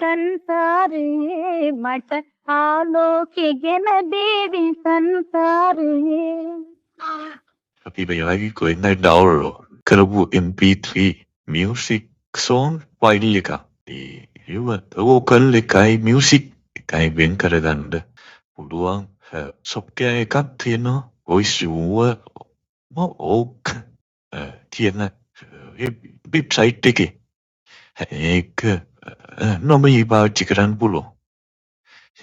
संसारे मट आलोके ගෙන දේවි සංසාරේ Tapi lagi ko na download kalabu MP3 music song pwede ka. Di iba tawo kan le kai music kai ben karaganda. Puluang sop kaya kat tino voice wa mo ok tiena website tiki. Ek no mai ba chikran pulo.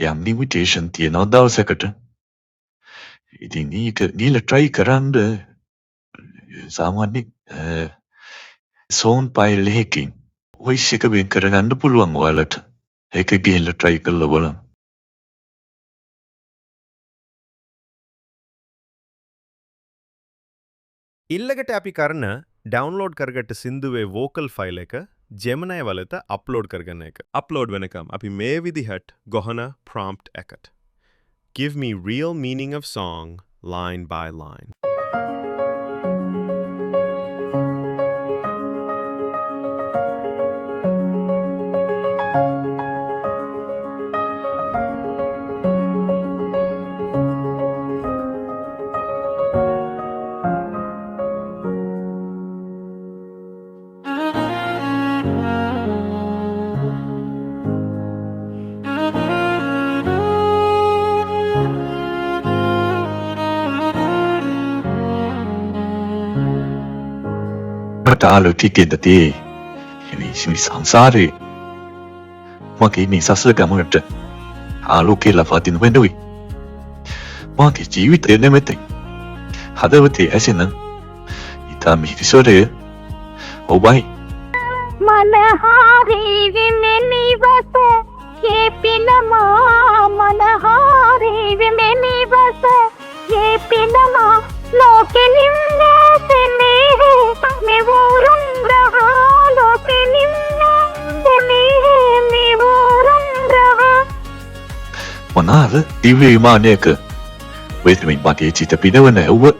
Yang limitation tiena daw sakata. Idi ni la try karanda sama ni sound by leaking. Why shika bin karaganda puluang walat. Eka gehen la try kala wala. ඉල්ලකට අපි කරන download කරගට සින්දුවේ vocal file එක ජෙමනය වලත upload කරගන්න එක. Upload වෙනකම් අපි මේ විදිහට ගොහන prompt එකට. Give me real meaning of song line by line. Taalo tiket dati. Ini sini sansari. Maki ini sasla kamu ada. Alo ke la fatin wendui. Maki jiwit ene mete. Hada wate asina. Ita mi tisore. Oh bye. मनहारी विमेनी बस ये पिनमा मनहारी विमेनी बस ये पिनमा लोके निम्ने से नेहे मैं वोरुंद्रहा लोके निम्ने से नेहे मैं वोरुंद्रहा Manada TV maneka. Wait me mati cita pinawana uwa.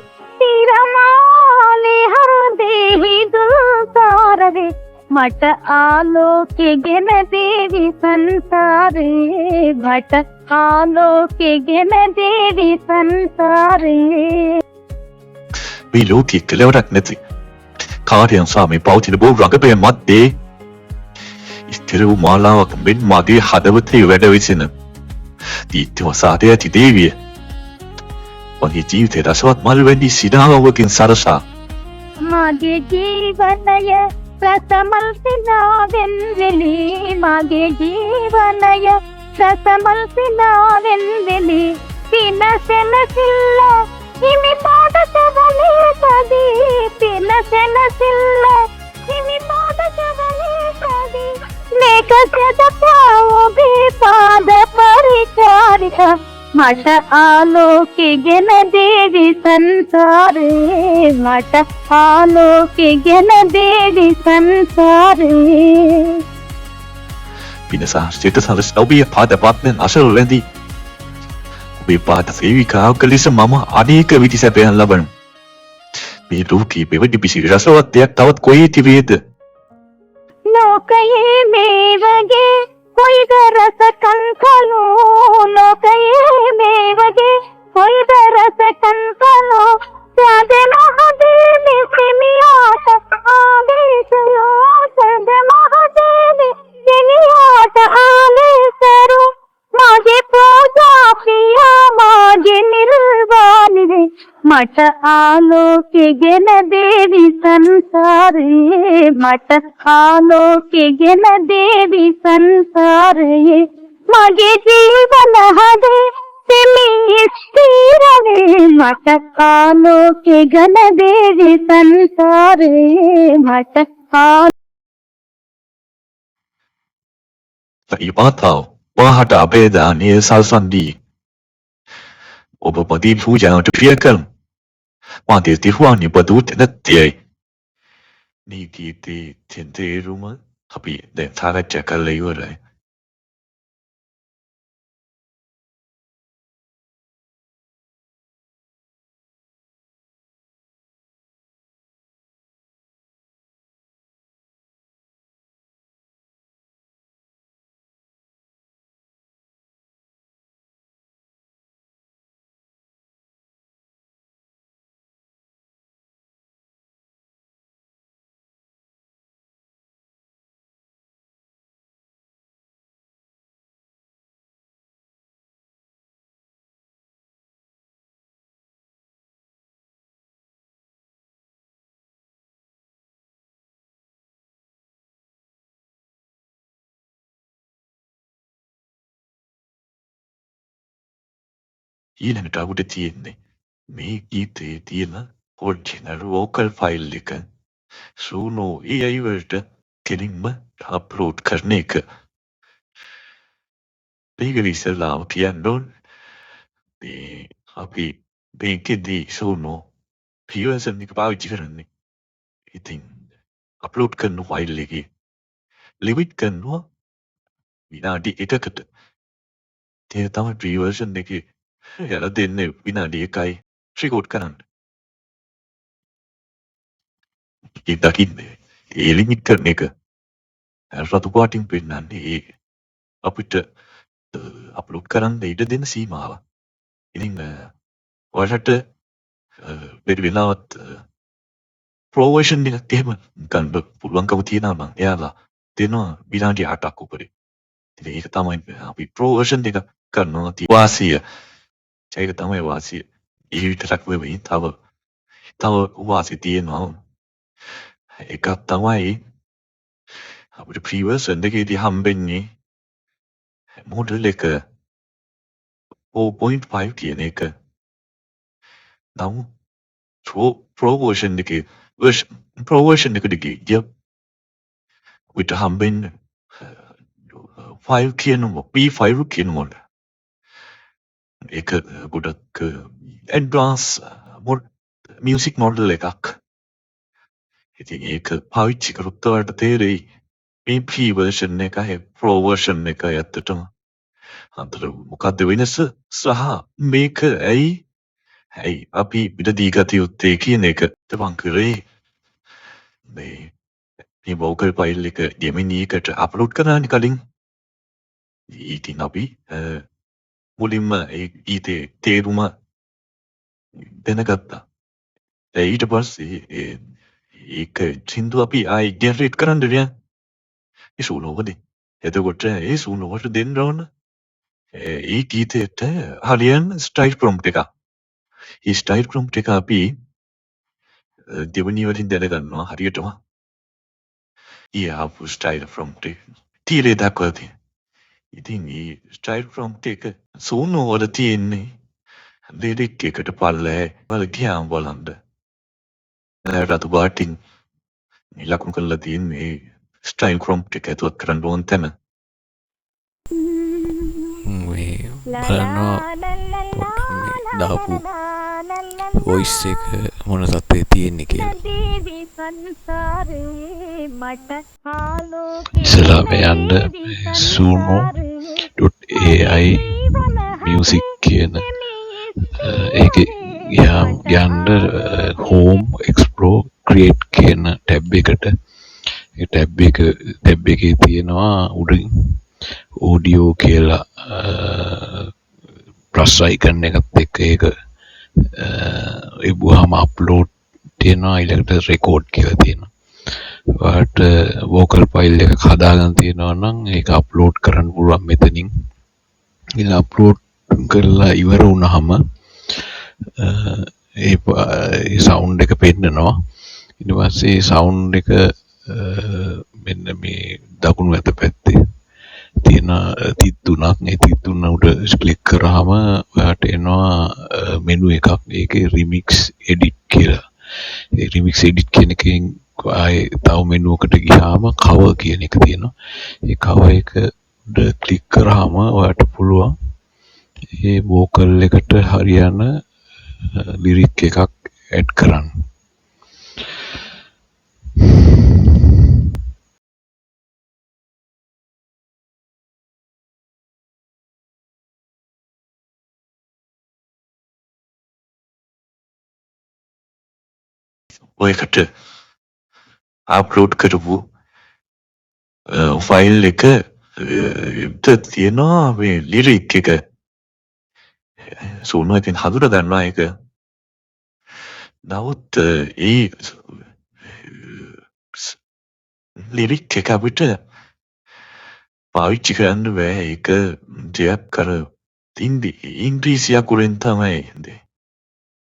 तिरमाले हर देवी दुसारवे मट आलोके ගෙන දේවි සංසාරේ මට ආලෝකේ ගෙන දේවි සංසාරේ Vi loki kelewarak neti. Karian sami pautin bo ragabe madde. Istiru malawak bin madi hadawati wedawitsina. Di wasade ati devi. Wani ජීවිතේ රසවත් මල් වෙන්දි සිනාවකින් සරසා. මාගේ ජීවනය රසමල් සිනාවෙන් වෙලී මාගේ ජීවනය රසමල් සිනාවෙන් වෙලී පිනසෙන සිල්ල හිමි පාදක වලේ පදී පිනසෙන සිල්ල හිමි පාදක වලේ පදී මේක සදපා ඔබේ පාද පරිචාරිකා මට ආලෝකේ ගෙන දේවි සංසාරේ මට ආලෝකේ ගෙන දේවි සංසාරේ Pinasa sita salas obi pada patnen asal lendi. Obi pada sevika kalisa mama aneka viti sapehan laban. Me loki bevadi bisi rasawat deyak tawat koyi tiviyeda. ලෝකයේ මේ වගේ කොයිද රසකන් කලෝ ලෝකයේ මේ වගේ කොයිද රසකන් කලෝ සැදෙන හදේ මිසිමියාට ආදේශයෝ සැදෙන හදේ මිසිමියාට ආදේශරු මාගේ පූජා පියා මාගේ නිර්වාණිවේ මට ආලෝකේ ගෙන දේවි සංසාරේ මට ආලෝකේ ගෙන දේවි සංසාරේ මගේ ජීවන හදේ තෙමි ස්ථිරනේ මට ආලෝකේ ගෙන දේවි සංසාරේ මට Ibatau wahada abeda ni salsandi. Oba padi puja tu fiakal. Mati ti huang ni badu tena tiai. Ni ti tente rumah. Tapi den thara cakal leyo ඊළඟට අපිට තියෙන්නේ මේ ගීතයේ තියෙන ඔරිජිනල් වෝකල් ෆයිල් එක සූනෝ AI වලට කෙලින්ම අප්ලෝඩ් කරන එක. මේක ඉස්සෙල්ලාම කියන්න ඕන මේ අපි මේකෙදී සූනෝ පියවසන් එක පාවිච්චි කරන්නේ. ඉතින් අප්ලෝඩ් කරන ෆයිල් එකේ ලිමිට් කරනවා විනාඩි 1කට. ඒක තමයි ප්‍රී වර්ෂන් එකේ යලා දෙන්නේ විනාඩි 1යි රෙකෝඩ් කරන්න. ඒ දකින්නේ ඒ ලිමිට් කරන එක රතු පාටින් පෙන්නන්නේ ඒ අපිට අප්ලෝඩ් කරන්න ඉඩ දෙන සීමාව. ඉතින් ඔයාලට බැරි වෙලාවත් ප්‍රෝ වර්ෂන් එකක් එහෙම ගන්න පුළුවන්කම තියෙනවා නම් එයාලා දෙනවා විනාඩි 8ක් උඩරේ. ඉතින් ඒක තමයි අපි ප්‍රෝ වර්ෂන් එක කරනවා තියෙන වාසිය. ඒක තමයි වාසිය. ඒ විතරක් නෙවෙයි තව වාසිය තියෙනවා. එකක් තමයි අපිට ප්‍රී වර්ෂන් එකේදී හම්බෙන්නේ මොඩල් එක 4.5 කියන එක. නමුත් ප්‍රෝ වර්ෂන් එකේ ප්‍රෝ වර්ෂන් එකට ගිය අපිට හම්බෙන්නේ 5 කියනවා P5 කියනවා. ඒක ගොඩක් ඇඩ්වාන්ස් මියුසික් මොඩල් එකක්. ඉතින් ඒක පාවිච්චි කරොත් ඔයාලට තේරෙයි මේ ප්‍රී වර්ෂන් එකයි ප්‍රෝ වර්ෂන් එකයි ඇත්තටම අතර මොකක්ද වෙනස සහ මේක ඇයි අපි පිටදී ගත යුත්තේ කියන එක තමන් කරේ මේ වෝකල් ෆයිල් එක Gemini එකට අප්ලෝඩ් කරන්න කලින් ඉතින් අපි මුලින්ම ඒ ගීතේ තේරුම දැනගත්තා. ඊට පස්සේ ඒක සින්දු අපි ආයි ජෙනරේට් කරන්න බෑ. ඒ සූනෝවනේ. එතකොට ඒ සූනෝවට දෙන්න ඕන ඒ ගීතයට හරියන ස්ටයිල් ප්‍රොම්ප්ට් එකක්. ඒ ස්ටයිල් ප්‍රොම්ප්ට් එක අපි දෙවෙනි වලින් දැනගන්නවා හරියටම. ඒ ආපු ස්ටයිල් ප්‍රොම්ප්ට් එක තීරේ දක්වලා තියෙනවා. ඉතින් ඒ ස්ටයිල් ප්‍රොම්ප්ට් එක සූනෝ වල තියෙන්නේ ලිරික් එකට පල්ලේ වල ගියාම බලන්න. රතු පාටින් ලකුණු කරලා තියෙන්නේ ස්ටයිල් ප්‍රොම්ප්ට් එක ඇතුළත් කරන්න ඕන තැන. මේ බලනවා පොඩ්ඩක් මේ දාපු වොයිස් එක මොන තත්ත්වයේ තියෙන්නේ කියලා. ඉස්සලාම යන්න suno.ai music කියන ඒක යන්න home explore create කියන ටැබ් එකට ඒ ටැබ් එකේ තියෙනවා උඩින් audio කියලා ප්ලස් අයිකන් එකත් එක්ක ඒක එබුවාම අප්ලෝඩ් තියෙනවා ඊළඟට රෙකෝඩ් කියලා තියෙනවා. ඔයාලට වෝකල් ෆයිල් එකක් හදාගන්න තියෙනවා නම් ඒක අප්ලෝඩ් කරන්න පුළුවන් මෙතනින්. ඒක අප්ලෝඩ් කරලා ඉවර වුණාම ඒ සවුන්ඩ් එක පෙන්නනවා. ඊට පස්සේ සවුන්ඩ් එක මෙන්න මේ දකුණු අත පැත්තේ තියෙන තිත් තුනක්. ඒ තිත් තුන උඩ ක්ලික් කරාම ඔයාට එනවා මෙනු එකක්. ඒකේ රිමික්ස් එඩිට් කියලා. ඒ රිමික්ස් එඩිට් කියන එකෙන් ආයේ තව මෙනු එකට ගියාම කවර් කියන එක තියෙනවා. ඒ කවර් එක උඩ ක්ලික් කරාම ඔයාට පුළුවන් ඒ වෝකල් එකට හරියන ලිරික් එකක් ඇඩ් කරන්න. ඔයකට අප්ලෝඩ් කරපු ෆයිල් එක තියෙනවා මේ ලිරික් එක. සූනෝ ඉතින් හඳුනා ගන්නවා ඒක. නමුත් ඒ ලිරික් එක අපිට පාවිච්චි කරන්න බෑ. ඒක ටිකක් අර ඉංග්‍රීසි අකුරෙන් තමයි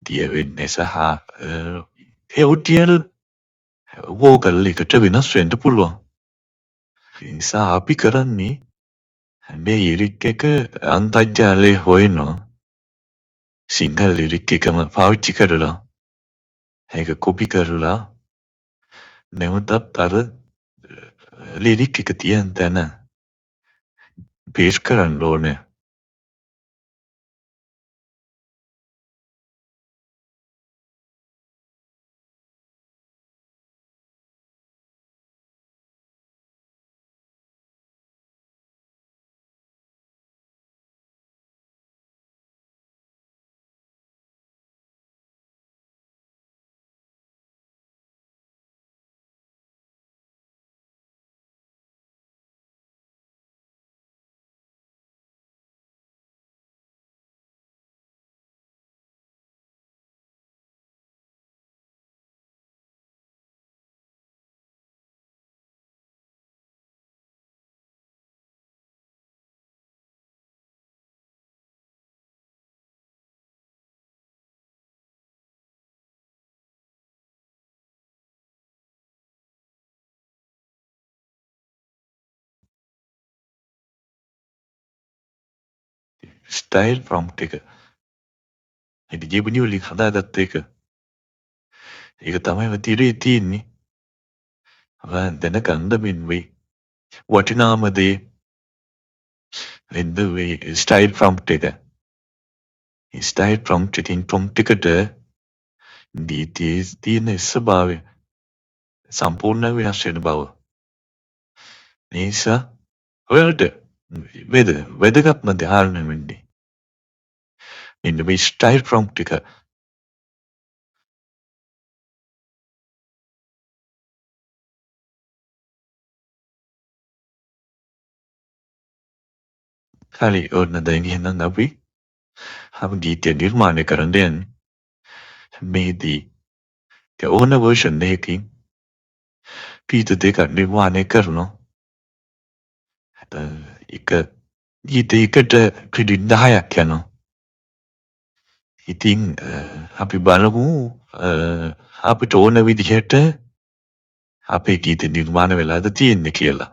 තියෙන්නේ සහ ඒ ඔටියල් වෝකල් එකට වෙනස් වෙන්න පුළුවන්. ඒ නිසා අපි කරන්නේ මේ ලිරික් එක අන්තර්ජාලයේ හොයනවා. සිංහල ලිරික් එකම පාවිච්චි කරලා ඒක කොපි කරලා නැවතත් අර ලිරික් එක තියෙන තැන පේස්ට් කරන්න ඕනේ. ස්ටයිල් ප්‍රොම්ප්ට් එක. ඒක ජෙමිනි වලින් හදාගත්ත එක. ඒක තමයි ඔය තිරේ තියෙන්නේ. ඔයා දැනගන්න මෙන්වෙයි. වටිනාම දේ වෙන්න වෙයි ස්ටයිල් ප්‍රොම්ප්ට් එක. ස්ටයිල් ප්‍රොම්ප්ට් එකෙන් ප්‍රොම්ප්ට් එකට තියෙන ස්වභාවය සම්පූර්ණ වෙනස් වෙන බව. ඒ නිසා ඔයාලට වැදගත්ම ධාරණ වෙන්නේ මෙන්න මේ ස්ටයිල් ප්‍රොම්ප්ට් එක. හරි ඔන්න දැන් එහෙනම් අපි ගීතය නිර්මාණය කරන්න යන්නේ. මේදී ඕන වර්ෂන් එකකින් ගීත දෙකක් නිර්මාණය කරනවා. එක ගීතයකට ක්‍රෙඩිට් 10ක් යනවා. ඉතින් අපි බලමු අපිට ඕන විදිහට අපේ ගීත නිර්මාණ වෙලාද තියෙන්නේ කියලා.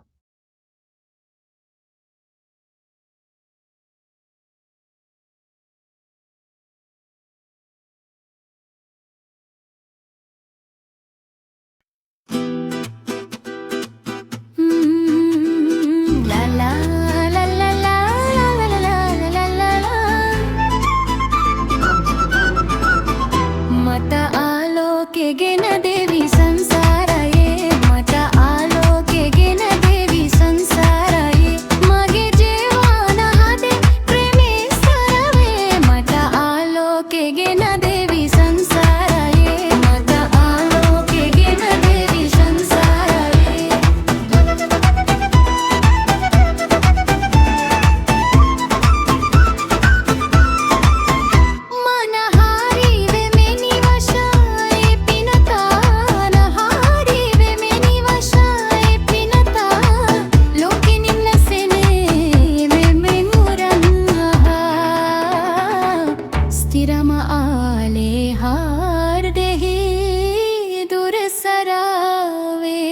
La la la la la la la la la la la. මත ආලෝකෙගෙන දෙවි සංසාරයේ මත ආලෝකෙගෙන දෙවි සංසාරයේ මගේ ජීවන හදේ ප්‍රේමී සරවේ මත ආලෝකෙගෙන දෙවි සංසාරයේ මත ආලෝකෙගෙන දෙවි සංසාරයේ මනහාරි වෙමෙනි වශායේ පිනතා නහාරි වෙමෙනි වශායේ පිනතා ලෝකෙ නින්නසෙනේ වෙමෙන් මුරන්හා ස්ථිරම ආලේ හාර්දෙහි දුර සරාවේ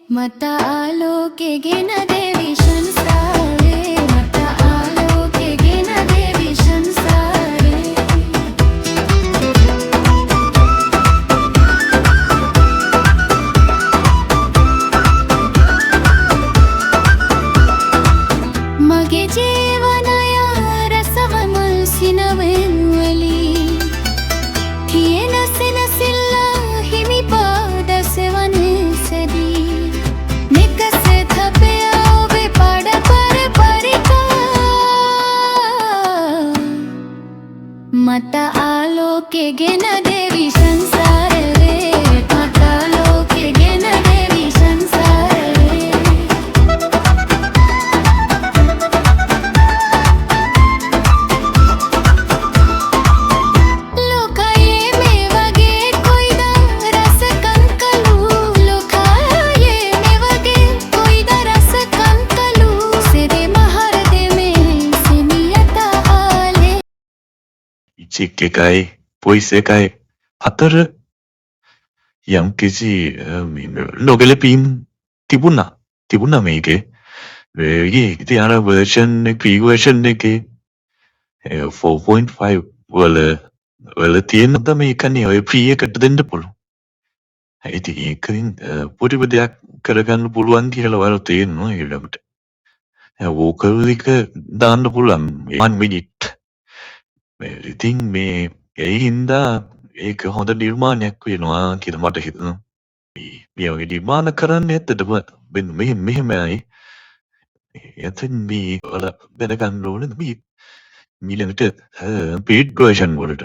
මත ආලෝකෙගෙන දෙවි සංසාරේ මත ආලෝකෙගෙන දෙවි සංසාරේ මගේ ජීවනය රසවමුල් සිනවෙන්වලී තියෙන සෙනසිල්ල හිමි පාද සෙවනේ සෙදී නිකසේ තපය ඔබේ පඩ පර පරිකා මත ආලෝකෙගෙන දෙවි සංසාරේ මත ආලෝකෙගෙන දෙවි සංසාරේ ලෝකයේ මේ වගේ කොයිදා රසකන් කළු ලෝකයේ මේ වගේ කොයිදා රසකන් කළු සිරි මහර දෙමේ සිනියත ආලේ චික් එකයි පොයිස් එකයි අතර යම් කිසි නොගැලපීම් තිබුණා මේකේ. ඉතින් අර වර්ෂන් එක ප්‍රී වර්ෂන් එකේ 4.5 වල තියෙනද මේ කන්නේ ඔය ෆ්‍රී එකට දෙන්න පුළුවන්. ඉතින් ඒකෙන් පොඩි දෙයක් කරගන්න පුළුවන් කියලා ඔයාලා තේරෙනවා ඊළඟට. වෝකල් එක දාන්න පුළුවන් 1 මිනිත්. ඉතින් මේ ඒ හින්දා ඒක හොඳ නිර්මාණයක් වෙනවා කියලා මට හිතෙනවා. මේ වගේ නිර්මාණ කරන්න ඇත්තටම මෙහෙමයි. එතෙන් මේ වල දැනගන්න ඕනේ මේ ඊළඟට paid version වලට.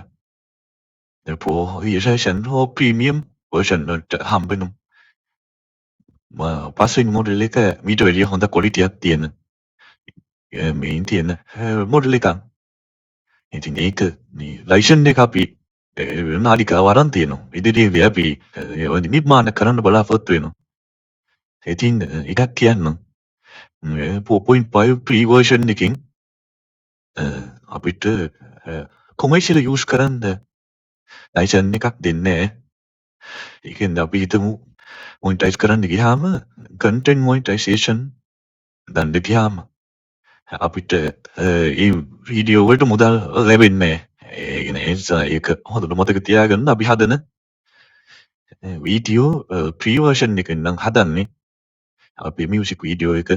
På hyresgästen har premium version වලට හම්බෙනවා. පස්වෙනි මොඩල් එක මීට වැඩිය හොඳ qualityයක් තියෙන මේන් තියෙන මොඩල් එකක්. ඉතින් ඒක මේ ලයිසන් එක අපි නාලිකාව අරන් තියෙනවා. ඉදිරියේදී අපි නිර්මාණ කරන්න බලාපොරොත්තු වෙනවා. ඉතින් එකක් කියන්නම්. 4.5 pre version එකකින් අපිට commercial use කරන්න ලයිසන් එකක් දෙන්නේ නැහැ. ඒකෙන් අපි හිතමු මොනිටයිස් කරන්න ගියාම content monetization දන්න ගියාම අපිට ඒ වීඩියෝ වලට මුදල් ලැබෙන්නේ නැහැ. ඒ නිසා ඒක හොඳට මතක තියාගන්න. අපි හදන වීඩියෝ pre version එකෙන් නම් හදන්නේ අපේ මියුසික් වීඩියෝ එක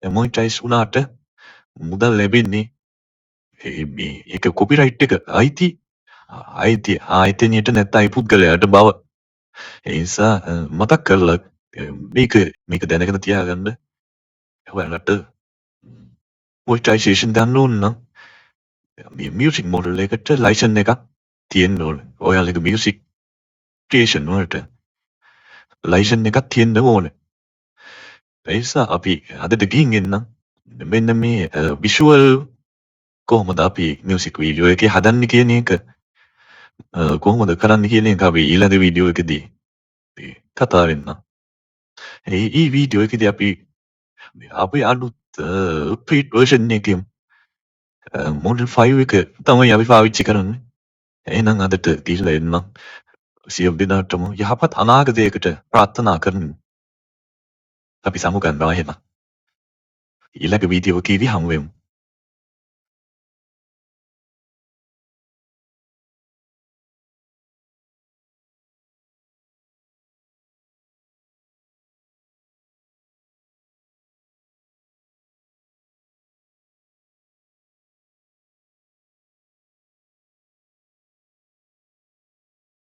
මොනිටයිස් වුණාට මුදල් ලැබෙන්නේ ඒක කොපිරයිට් එක අයිති ආයතනයට නැත්නම් පුද්ගලයාට බව. ඒ නිසා මතක් කරලා මේක දැනගෙන තියාගන්න. ඔයාලට මොනිටයිසේෂන් ගන්න ඕන නම් මේ මියුසික් මොඩල් එකට ලයිසන් එකක් තියෙන්න ඕනේ. ඔයාලගේ මියුසික් ක්‍රියේෂන් වලට ලයිසන් එකක් තියෙන්න ඕනේ. ඒ නිසා අපි අදට ගිහින් එන්නම්. මෙන්න මේ විෂුවල් කොහොමද අපි මියුසික් වීඩියෝ එකේ හදන්නේ කියන එක කොහොමද කරන්න කියන එක අපි ඊළඟ වීඩියෝ එකදී කතා වෙන්න. ඒ වීඩියෝ එකේදී අපි අලුත් paid version එකකින් Model 5 එක තමයි අපි පාවිච්චි කරන්නේ. එහෙනම් අදට ගිහිල්ලා එන්නම්. සියලු දෙනාටම යහපත් අනාගතයකට ප්‍රාර්ථනා කරමු. අපි සමු ගන්නවා එහෙනම්. ඊළඟ වීඩියෝ එකේදී හමු වෙමු.